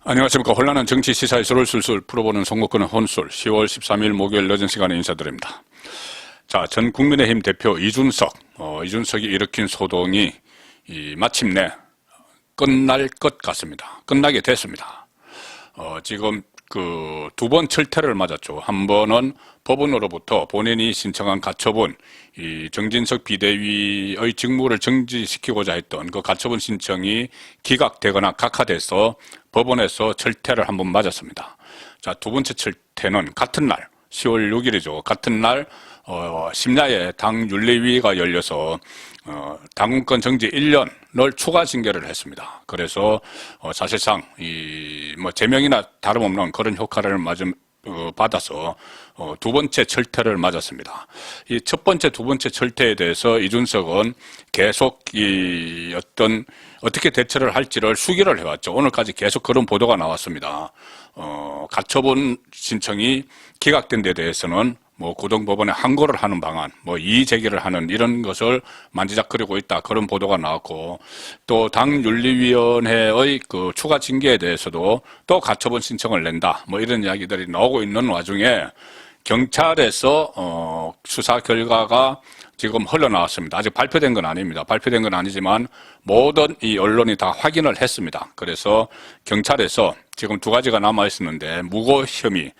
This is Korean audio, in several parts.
안녕하십니까. 혼란한 정치 시사의 술을 술술 풀어보는 송국근의 혼술 10월 13일 목요일 늦은 시간에 인사드립니다. 자, 전 국민의힘 대표 이준석, 이준석이 일으킨 소동이 마침내 끝날 것 같습니다. 끝나게 됐습니다. 지금 두 번 철퇴를 맞았죠. 한 번은 법원으로부터 본인이 신청한 가처분, 이 정진석 비대위의 직무를 정지시키고자 했던 그 가처분 신청이 기각되거나 각하돼서 법원에서 철퇴를 한 번 맞았습니다. 자, 두 번째 철퇴는 같은 날, 10월 6일이죠. 같은 날, 심야에 당 윤리위가 열려서, 당원권 정지 1년을 추가 징계를 했습니다. 그래서, 사실상, 제명이나 다름없는 그런 효과를 받아서, 두 번째 철퇴를 맞았습니다. 이 첫 번째, 두 번째 철퇴에 대해서 이준석은 계속 어떻게 대처를 할지를 수기를 해왔죠. 오늘까지 계속 그런 보도가 나왔습니다. 가처분 신청이 기각된 데 대해서는 고등법원에 항고를 하는 방안, 이의 제기를 하는 이런 것을 만지작거리고 있다. 그런 보도가 나왔고, 또 당윤리위원회의 그 추가 징계에 대해서도 또 가처분 신청을 낸다. 이런 이야기들이 나오고 있는 와중에 경찰에서 수사 결과가 지금 흘러나왔습니다. 아직 발표된 건 아닙니다. 발표된 건 아니지만 모든 이 언론이 다 확인을 했습니다. 그래서 경찰에서 지금 두 가지가 남아 있었는데 무고 혐의,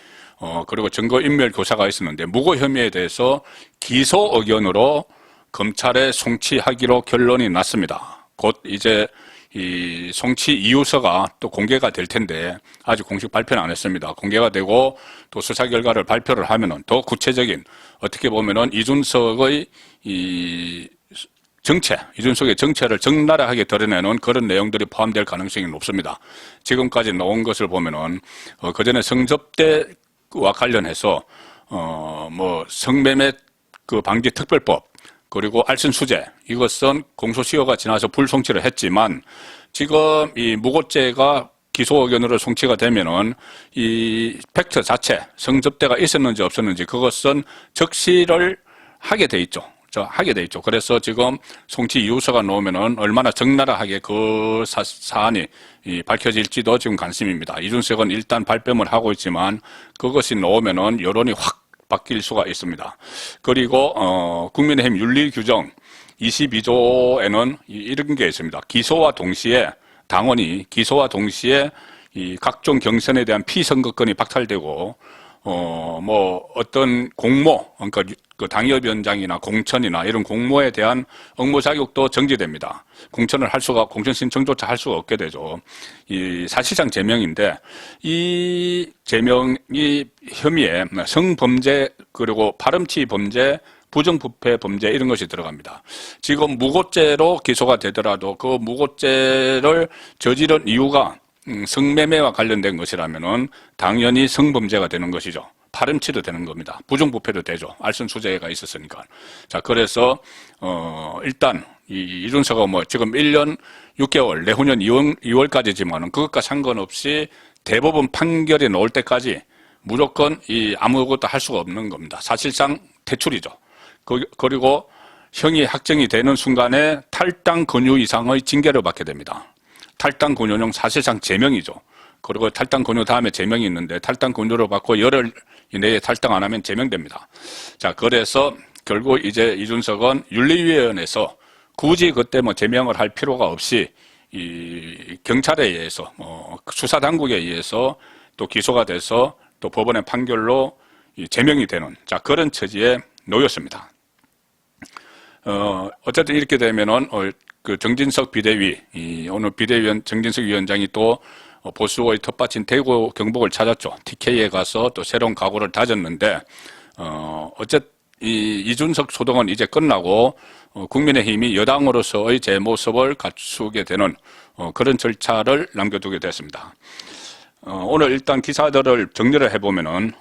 그리고 증거인멸 교사가 있었는데 무고 혐의에 대해서 기소 의견으로 검찰에 송치하기로 결론이 났습니다. 곧 이제 이 송치 이유서가 또 공개가 될 텐데 아직 공식 발표는 안 했습니다. 공개가 되고 또 수사 결과를 발표를 하면은 더 구체적인 어떻게 보면은 이준석의 이준석의 정체를 적나라하게 드러내는 그런 내용들이 포함될 가능성이 높습니다. 지금까지 나온 것을 보면은 그전에 성접대와 관련해서 성매매 방지 특별법 그리고 알선수재 이것은 공소시효가 지나서 불송치를 했지만 지금 이 무고죄가 기소 의견으로 송치가 되면은 이 팩트 자체 성접대가 있었는지 없었는지 그것은 적시를 하게 돼 있죠. 그래서 지금 송치 이유서가 나오면은 얼마나 적나라하게 그 사안이 밝혀질지도 지금 관심입니다. 이준석은 일단 발뺌을 하고 있지만 그것이 나오면은 여론이 확 바뀔 수가 있습니다. 그리고 국민의힘 윤리규정 22조에는 이런 게 있습니다. 기소와 동시에 당원이 기소와 동시에 이 각종 경선에 대한 피선거권이 박탈되고 어떤 공모, 그러니까 그 당협위원장이나 공천이나 이런 공모에 대한 업무 자격도 정지됩니다. 공천 신청조차 할 수가 없게 되죠. 이 사실상 제명인데 이 제명이 혐의에 성범죄 그리고 파렴치 범죄, 부정부패 범죄 이런 것이 들어갑니다. 지금 무고죄로 기소가 되더라도 그 무고죄를 저지른 이유가 성매매와 관련된 것이라면은 당연히 성범죄가 되는 것이죠. 파렴치도 되는 겁니다. 부정부패도 되죠. 알선수재가 있었으니까. 자, 그래서 일단 이준석은 지금 1년 6개월 내후년 2월까지지만은 그것과 상관없이 대법원 판결이 나올 때까지 무조건 아무것도 할 수가 없는 겁니다. 사실상 퇴출이죠. 그리고 형이 확정이 되는 순간에 탈당 권유 이상의 징계를 받게 됩니다. 탈당 권유는 사실상 제명이죠. 그리고 탈당 권유 다음에 제명이 있는데 탈당 권유를 받고 열흘 이내에 탈당 안 하면 제명됩니다. 자, 그래서 결국 이제 이준석은 윤리위원회에서 굳이 그때 제명을 할 필요가 없이 이 경찰에 의해서 수사 당국에 의해서 또 기소가 돼서 또 법원의 판결로 제명이 되는 그런 처지에 놓였습니다. 어쨌든 이렇게 되면은 그 정진석 비대위, 오늘 비대위원 정진석 위원장이 또 보수의 텃밭인 대구 경북을 찾았죠. TK에 가서 또 새로운 각오를 다졌는데, 이준석 소동은 이제 끝나고, 국민의힘이 여당으로서의 제 모습을 갖추게 되는, 그런 절차를 남겨두게 됐습니다. 오늘 일단 기사들을 정리를 해보면은,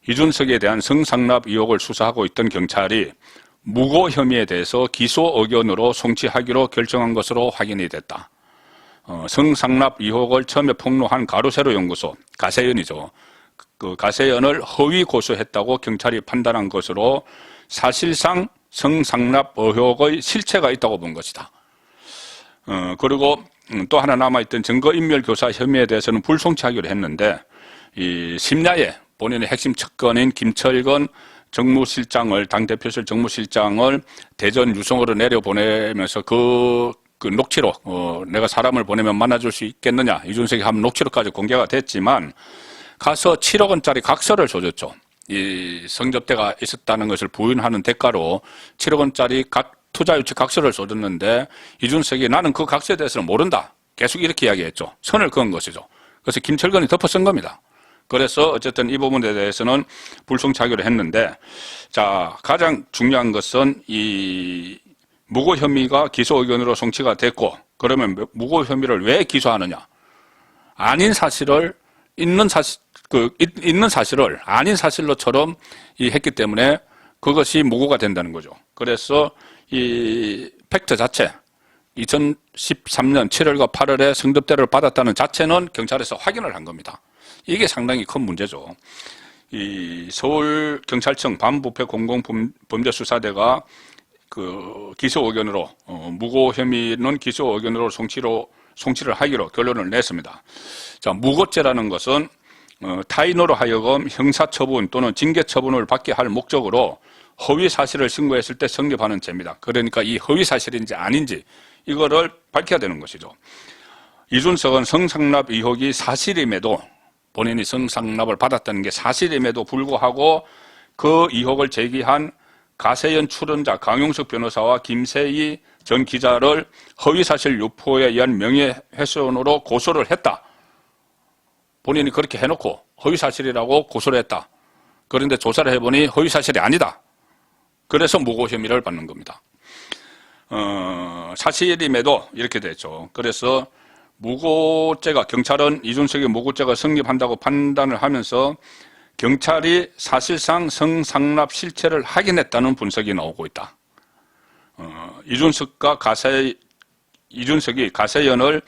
이준석에 대한 성상납 의혹을 수사하고 있던 경찰이 무고 혐의에 대해서 기소 의견으로 송치하기로 결정한 것으로 확인이 됐다. 성상납 의혹을 처음에 폭로한 가로세로 연구소, 가세연이죠. 그 가세연을 허위 고소했다고 경찰이 판단한 것으로 사실상 성상납 의혹의 실체가 있다고 본 것이다. 그리고 또 하나 남아있던 증거인멸 교사 혐의에 대해서는 불송치하기로 했는데 이 심야에 본인의 핵심 측근인 김철건 정무실장을 당대표실 정무실장을 대전 유성으로 내려보내면서 그 녹취록 내가 사람을 보내면 만나줄 수 있겠느냐 이준석이 한 녹취록까지 공개가 됐지만 가서 7억 원짜리 각서를 줘줬죠. 이 성접대가 있었다는 것을 부인하는 대가로 7억 원짜리 투자유치 각서를 써줬는데 이준석이 나는 그 각서에 대해서는 모른다. 계속 이렇게 이야기했죠. 선을 그은 것이죠. 그래서 김철건이 덮어쓴 겁니다. 그래서 어쨌든 이 부분에 대해서는 불송치하기로 했는데 자 가장 중요한 것은 이 무고 혐의가 기소 의견으로 송치가 됐고 그러면 무고 혐의를 왜 기소하느냐? 아닌 사실을 있는 사실을 아닌 사실로처럼 했기 때문에 그것이 무고가 된다는 거죠. 그래서 이 팩트 자체 2013년 7월과 8월에 성접대를 받았다는 자체는 경찰에서 확인을 한 겁니다. 이게 상당히 큰 문제죠. 이 서울경찰청 반부패 공공범죄수사대가 그 기소 의견으로 무고 혐의는 기소 의견으로 송치를 하기로 결론을 냈습니다. 자, 무고죄라는 것은 타인으로 하여금 형사처분 또는 징계처분을 받게 할 목적으로 허위 사실을 신고했을 때 성립하는 죄입니다. 그러니까 이 허위 사실인지 아닌지 이거를 밝혀야 되는 것이죠. 이준석은 성상납 의혹이 사실임에도 본인이 성상납을 받았다는 게 사실임에도 불구하고 그 의혹을 제기한 가세연 출연자 강용석 변호사와 김세희 전 기자를 허위사실 유포에 의한 명예훼손으로 고소를 했다. 본인이 그렇게 해놓고 허위사실이라고 고소를 했다. 그런데 조사를 해보니 허위사실이 아니다. 그래서 무고 혐의를 받는 겁니다. 사실임에도 이렇게 됐죠. 그래서 무고죄가 경찰은 이준석의 무고죄가 성립한다고 판단을 하면서 경찰이 사실상 성상납 실체를 확인했다는 분석이 나오고 있다. 이준석이 가세연을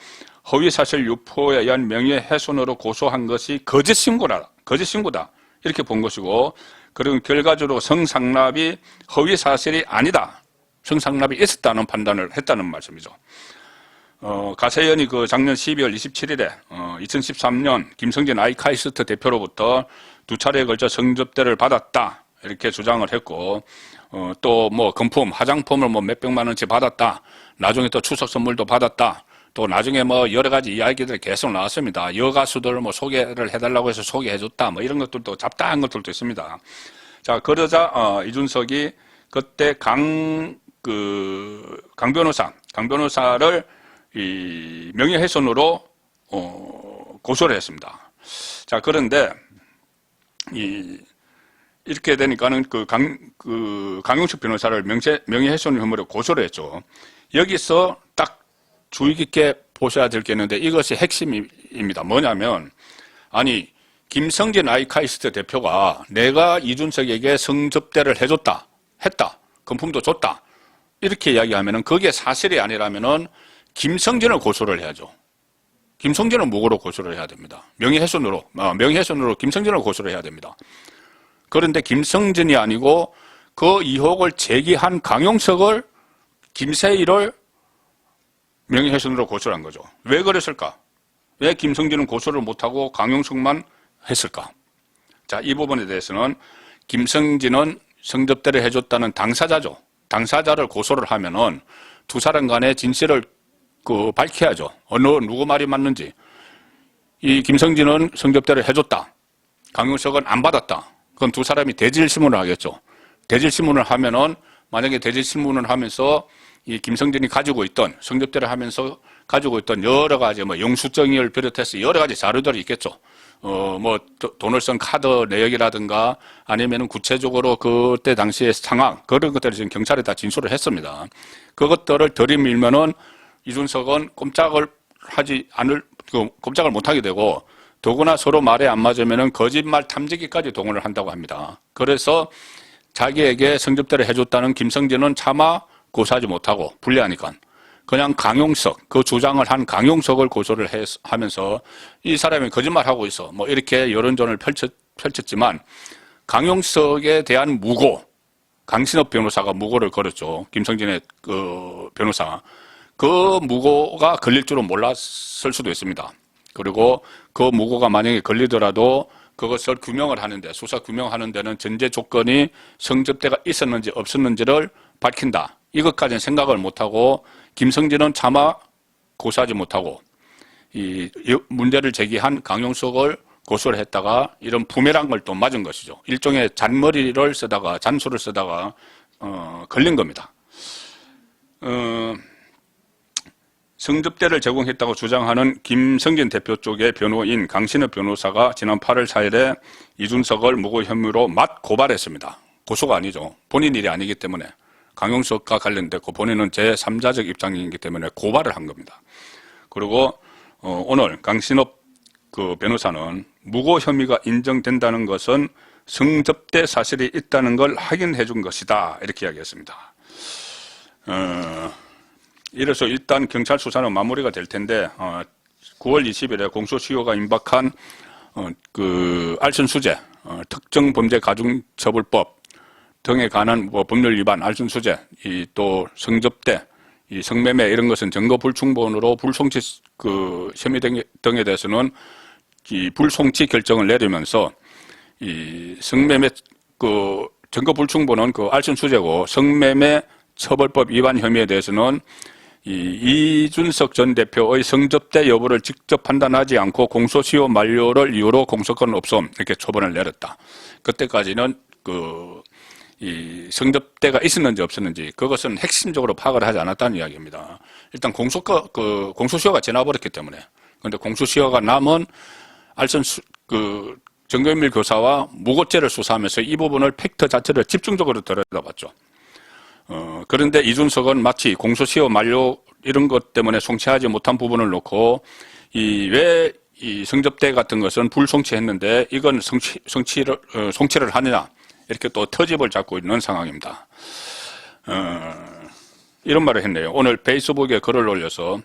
허위사실 유포에 의한 명예훼손으로 고소한 것이 거짓 신고다. 이렇게 본 것이고, 그리고 결과적으로 성상납이 허위사실이 아니다. 성상납이 있었다는 판단을 했다는 말씀이죠. 가세연이 그 작년 12월 27일에 2013년 김성진 아이카이스트 대표로부터 2차례에 걸쳐 성접대를 받았다 이렇게 주장을 했고 또 뭐 금품 화장품을 뭐 몇백만 원치 받았다. 나중에 또 추석 선물도 받았다. 또 나중에 뭐 여러 가지 이야기들이 계속 나왔습니다. 여가수들 뭐 소개를 해달라고 해서 소개해줬다. 뭐 이런 것들도 잡다한 것들도 있습니다. 자 그러자 이준석이 그때 강 변호사를 이 명예훼손으로 고소를 했습니다. 자 그런데 이렇게 되니까는 강용석 변호사를 명예훼손 혐의로 고소를 했죠. 여기서 딱 주의 깊게 보셔야 될 게 있는데 이것이 핵심입니다. 뭐냐면 아니 김성진 아이카이스트 대표가 내가 이준석에게 성접대를 했다. 금품도 줬다. 이렇게 이야기하면은 그게 사실이 아니라면은 김성진을 고소를 해야죠. 김성진은 무고로 고소를 해야 됩니다. 명예훼손으로 김성진을 고소를 해야 됩니다. 그런데 김성진이 아니고 그 의혹을 제기한 강용석을 김세희를 명예훼손으로 고소를 한 거죠. 왜 그랬을까? 왜 김성진은 고소를 못하고 강용석만 했을까? 자, 이 부분에 대해서는 김성진은 성접대를 해줬다는 당사자죠. 당사자를 고소를 하면은 두 사람 간의 진실을 밝혀야죠. 누구 말이 맞는지. 이 김성진은 성접대를 해줬다. 강용석은 안 받았다. 그건 두 사람이 대질신문을 하겠죠. 대질신문을 하면은 만약에 대질신문을 하면서 이 김성진이 가지고 있던 성접대를 하면서 가지고 있던 여러 가지 뭐 영수증을 비롯해서 여러 가지 자료들이 있겠죠. 뭐 돈을 쓴 카드 내역이라든가 아니면은 구체적으로 그때 당시의 상황 그런 것들을 지금 경찰에 다 진술을 했습니다. 그것들을 들이밀면은 이준석은 꼼짝을 못하게 되고 더구나 서로 말에 안 맞으면은 거짓말 탐지기까지 동원을 한다고 합니다. 그래서 자기에게 성접대를 해줬다는 김성진은 차마 고소하지 못하고 불리하니까 그냥 강용석, 그 주장을 한 강용석을 고소를 하면서 이 사람이 거짓말하고 있어. 뭐 이렇게 여론전을 펼쳤지만 강용석에 대한 무고, 강신업 변호사가 무고를 걸었죠. 김성진의 그 변호사. 그 무고가 걸릴 줄은 몰랐을 수도 있습니다. 그리고 그 무고가 만약에 걸리더라도 그것을 규명을 하는데, 수사 규명하는 데는 전제 조건이 성접대가 있었는지 없었는지를 밝힌다. 이것까지는 생각을 못하고 김성진은 차마 고소하지 못하고 이 문제를 제기한 강용석을 고소를 했다가 이런 부메랑을 또 맞은 것이죠. 일종의 잔머리를 쓰다가 잔수를 쓰다가 걸린 겁니다. 성접대를 제공했다고 주장하는 김성진 대표 쪽의 변호인 강신업 변호사가 지난 8월 4일에 이준석을 무고 혐의로 맞 고발했습니다. 고소가 아니죠. 본인 일이 아니기 때문에 강용석과 관련됐고 본인은 제3자적 입장이기 때문에 고발을 한 겁니다. 그리고 오늘 강신업 그 변호사는 무고 혐의가 인정된다는 것은 성접대 사실이 있다는 걸 확인해 준 것이다. 이렇게 이야기했습니다. 이래서 일단 경찰 수사는 마무리가 될 텐데 9월 20일에 공소시효가 임박한 그 알선수재, 특정범죄가중처벌법 등에 관한 법률 위반, 알선수재, 또 성접대, 이 성매매 이런 것은 증거 불충분으로 불송치 그 혐의 등에 대해서는 이 불송치 결정을 내리면서 이 성매매 그 증거 불충분은 그 알선수재고 성매매 처벌법 위반 혐의에 대해서는 이준석 전 대표의 성접대 여부를 직접 판단하지 않고 공소시효 만료를 이유로 공소권 없음 이렇게 처분을 내렸다. 그때까지는 이 성접대가 있었는지 없었는지 그것은 핵심적으로 파악을 하지 않았다는 이야기입니다. 일단 공소시효가 지나버렸기 때문에. 그런데 공소시효가 남은 정경밀 교사와 무고죄를 수사하면서 이 부분을 팩트 자체를 집중적으로 들여다봤죠. 그런데 이준석은 마치 공소시효 만료 이런 것 때문에 송치하지 못한 부분을 놓고 왜 이 성접대 같은 것은 불송치했는데 이건 송치를 하느냐 이렇게 또 터집을 잡고 있는 상황입니다. 이런 말을 했네요. 오늘 페이스북에 글을 올려서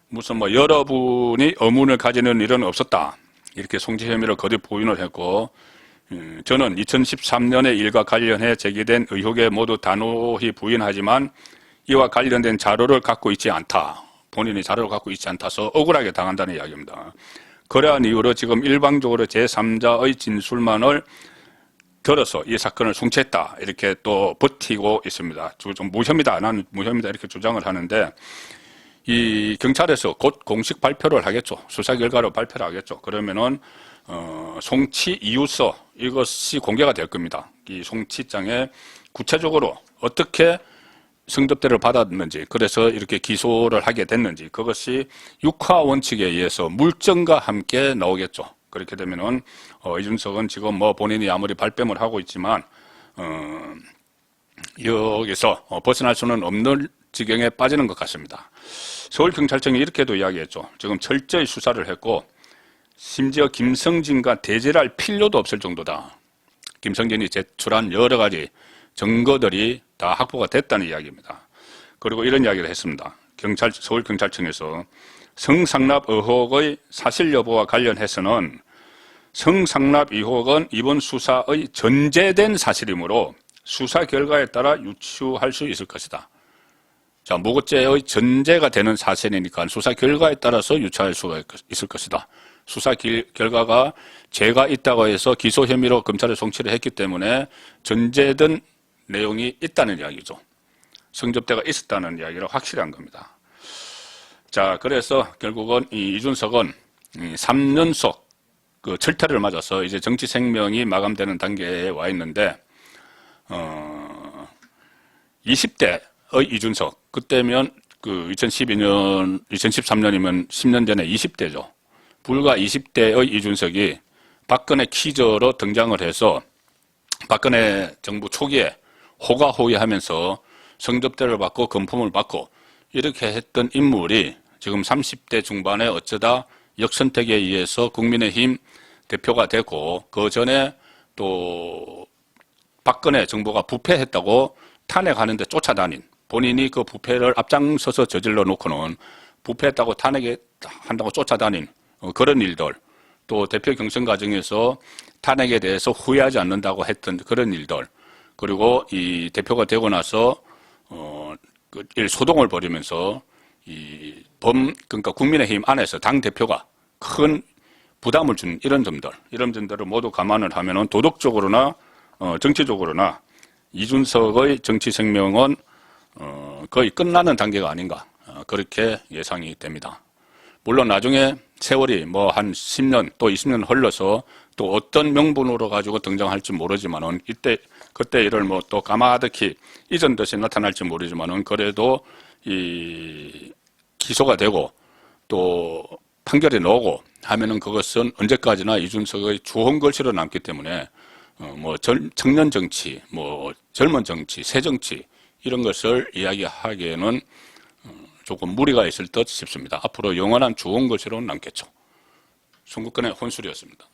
무슨 여러분이 의문을 가지는 일은 없었다. 이렇게 송치 혐의를 거듭 부인을 했고 저는 2013년의 일과 관련해 제기된 의혹에 모두 단호히 부인하지만 이와 관련된 자료를 갖고 있지 않다. 본인이 자료를 갖고 있지 않다서 억울하게 당한다는 이야기입니다. 그러한 이유로 지금 일방적으로 제3자의 진술만을 들어서 이 사건을 송치했다. 이렇게 또 버티고 있습니다. 좀 무혐의다. 나는 무혐의다. 이렇게 주장을 하는데 이 경찰에서 곧 공식 발표를 하겠죠. 수사 결과로 발표를 하겠죠. 그러면은 송치 이유서 이것이 공개가 될 겁니다. 이 송치장에 구체적으로 어떻게 성접대를 받았는지 그래서 이렇게 기소를 하게 됐는지 그것이 육하 원칙에 의해서 물증과 함께 나오겠죠. 그렇게 되면은 이준석은 지금 본인이 아무리 발뺌을 하고 있지만 여기서 벗어날 수는 없는 지경에 빠지는 것 같습니다. 서울경찰청이 이렇게도 이야기했죠. 지금 철저히 수사를 했고 심지어 김성진과 대질할 필요도 없을 정도다. 김성진이 제출한 여러 가지 증거들이 다 확보가 됐다는 이야기입니다. 그리고 이런 이야기를 했습니다. 서울경찰청에서 성상납 의혹의 사실 여부와 관련해서는 성상납 의혹은 이번 수사의 전제된 사실이므로 수사 결과에 따라 유추할 수 있을 것이다. 자, 무고죄의 전제가 되는 사실이니까 수사 결과에 따라서 유추할 수가 있을 것이다. 수사 결과가 죄가 있다고 해서 기소 혐의로 검찰에 송치를 했기 때문에 전제된 내용이 있다는 이야기죠. 성접대가 있었다는 이야기를 확실히 한 겁니다. 자, 그래서 결국은 이준석은 3연속 그 철퇴를 맞아서 이제 정치 생명이 마감되는 단계에 와 있는데 20대의 이준석 그때면 그 2013년이면 10년 전에 20대죠. 불과 20대의 이준석이 박근혜 키저로 등장을 해서 박근혜 정부 초기에 호가호위하면서 성접대를 받고 금품을 받고 이렇게 했던 인물이 지금 30대 중반에 어쩌다 역선택에 의해서 국민의힘 대표가 되고 그 전에 또 박근혜 정부가 부패했다고 탄핵하는데 쫓아다닌 본인이 그 부패를 앞장서서 저질러 놓고는 부패했다고 탄핵한다고 쫓아다닌 그런 일들 또 대표 경선 과정에서 탄핵에 대해서 후회하지 않는다고 했던 그런 일들 그리고 이 대표가 되고 나서 소동을 벌이면서 그러니까 국민의힘 안에서 당 대표가 큰 부담을 주는 이런 점들을 모두 감안을 하면은 도덕적으로나 정치적으로나 이준석의 정치 생명은 거의 끝나는 단계가 아닌가 그렇게 예상이 됩니다. 물론 나중에 세월이 뭐 한 10년 또 20년 흘러서 또 어떤 명분으로 가지고 등장할지 모르지만은 그때 이를 뭐 또 까마득히 이전 듯이 나타날지 모르지만은 그래도 이 기소가 되고 또 판결이 나오고 하면은 그것은 언제까지나 이준석의 주홍 글씨로 남기 때문에 뭐 청년 정치, 뭐 젊은 정치, 새 정치 이런 것을 이야기하기에는 조금 무리가 있을 듯 싶습니다. 앞으로 영원한 주홍 글씨로 남겠죠. 송국근의 혼술이었습니다.